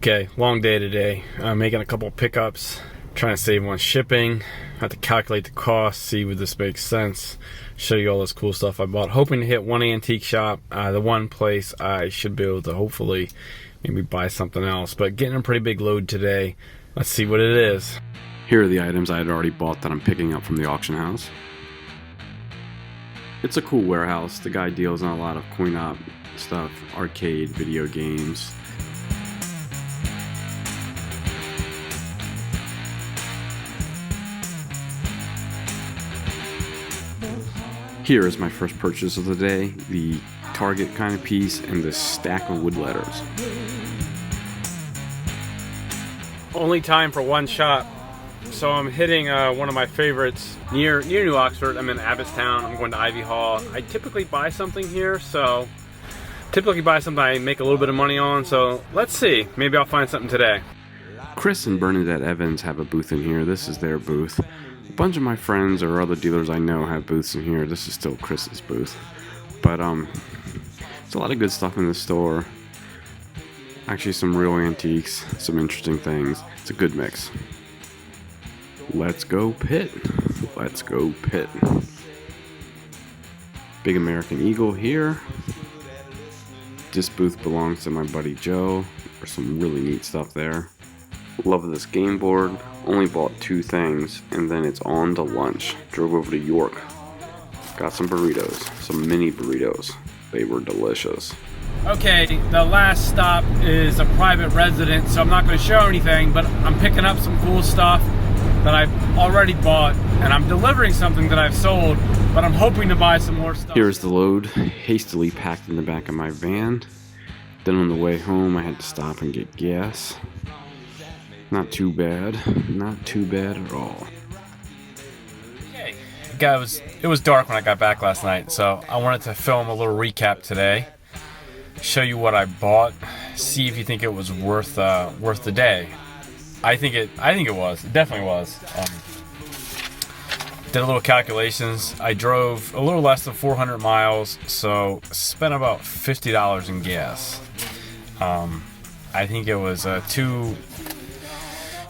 Okay, long day today. Making a couple of pickups, trying to save on shipping. Have to calculate the cost, see if this makes sense. Show you all this cool stuff I bought. Hoping to hit one antique shop, the one place I should be able to hopefully maybe buy something else. But getting a pretty big load today. Let's see what it is. Here are the items I had already bought that I'm picking up from the auction house. It's a cool warehouse. The guy deals in a lot of coin-op stuff, arcade, video games. Here is my first purchase of the day, the Target kind of piece and this stack of wood letters. Only time for one shop, so I'm hitting one of my favorites near New Oxford. I'm in Abbottstown. I'm going to Ivy Hall. I typically buy something here, so typically buy something I make a little bit of money on, so let's see. Maybe I'll find something today. Chris and Bernadette Evans have a booth in here. This is their booth. A bunch of my friends or other dealers I know have booths in here. This is still Chris's booth. But there's a lot of good stuff in the store. Actually some real antiques, some interesting things. It's a good mix. Let's go pit. Let's go pit. Big American Eagle here. This booth belongs to my buddy Joe. There's some really neat stuff there. Love this game board. Only bought 2 things and then it's on to lunch. Drove over to York. Got some burritos, some mini burritos. They were delicious. Okay, the last stop is a private residence, so I'm not going to show anything, but I'm picking up some cool stuff that I've already bought, and I'm delivering something that I've sold, but I'm hoping to buy some more stuff. Here's the load, hastily packed in the back of my van. Then on the way home, I had to stop and get gas. Not too bad. Not too bad at all. Okay. It was dark when I got back last night, so I wanted to film a little recap today. Show you what I bought. See if you think it was worth the day. I think it was. It definitely was. Did a little calculations. I drove a little less than 400 miles, so spent about $50 in gas. I think it was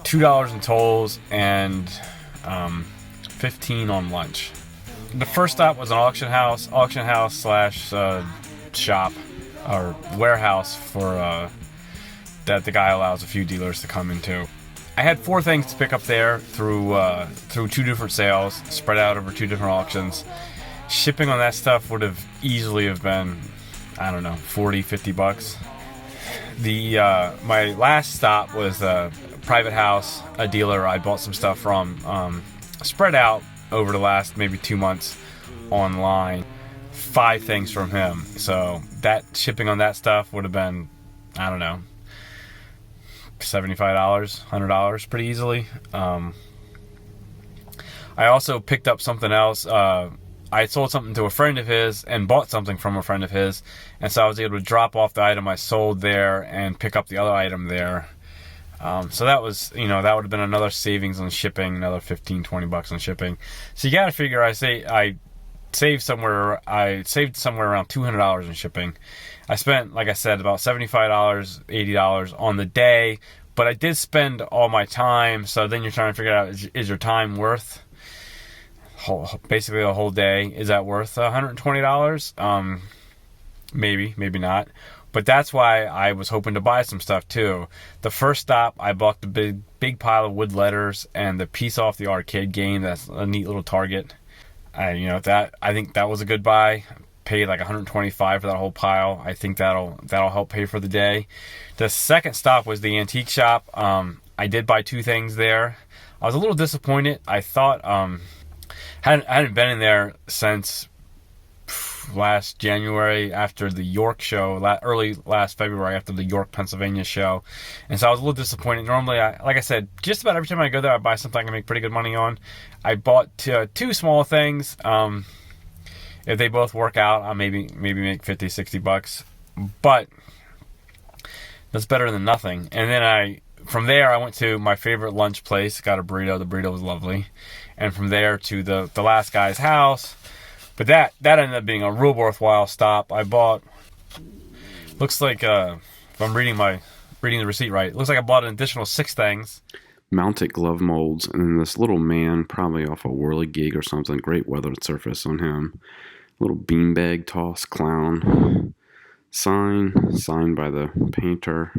$2 in tolls and $15 on lunch. The first stop was an auction house slash shop or warehouse for that the guy allows a few dealers to come into. I had 4 things to pick up there through 2 different sales, spread out over 2 different auctions. Shipping on that stuff would have easily have been, I don't know, $40-50. My last stop was a private house, a dealer I bought some stuff from, spread out over the last maybe 2 months online. 5 things from him, so that shipping on that stuff would have been, I don't know, $75, $100 pretty easily. I also picked up something else. I sold something to a friend of his and bought something from a friend of his, and so I was able to drop off the item I sold there and pick up the other item there. So that was, that would have been another savings on shipping, another $15-20 on shipping. So you got to figure, I saved somewhere around $200 in shipping. I spent, like I said, about $75, $80 on the day, but I did spend all my time. So then you're trying to figure out, is your time worth basically a whole day? Is that worth $120? Maybe not. But that's why I was hoping to buy some stuff too. The first stop, I bought the big pile of wood letters and the piece off the arcade game. That's a neat little Target. I think that was a good buy. Paid like $125 for that whole pile. I think that'll help pay for the day. The second stop was the antique shop. I did buy 2 things there. I was a little disappointed. I thought I hadn't been in there since last January after the York show, early last February after the York, Pennsylvania show, and so I was a little disappointed. Normally, like I said, just about every time I go there, I buy something I can make pretty good money on. I bought 2 small things. If they both work out, I'll maybe make $50-60, but that's better than nothing. And then from there I went to my favorite lunch place, got a burrito. The burrito was lovely, and from there to the last guy's house. But that ended up being a real worthwhile stop. I bought, looks like if I'm reading my reading the receipt right. It looks like I bought an additional 6 things. Mounted glove molds, and then this little man, probably off a whirligig or something. Great weathered surface on him. Little beanbag toss clown. Sign by the painter.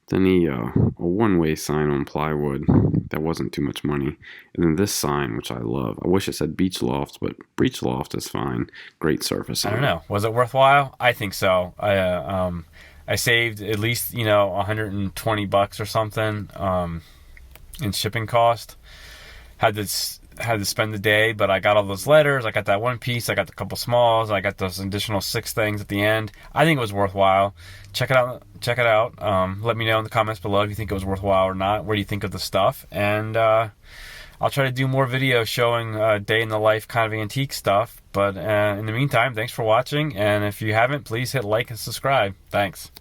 Then a one-way sign on plywood. That wasn't too much money. And then this sign, which I love. I wish it said Beach Loft, but Beach Loft is fine. Great surface. I don't know. Was it worthwhile? I think so. I saved at least, $120 or something in shipping cost. Had to spend the day, but I got all those letters. I got that one piece. I got the couple smalls. I got those additional 6 things at the end. I think it was worthwhile. Check it out. Let me know in the comments below if you think it was worthwhile or not. What do you think of the stuff? And I'll try to do more videos showing day in the life kind of antique stuff. But in the meantime, thanks for watching. And if you haven't, please hit like and subscribe. Thanks.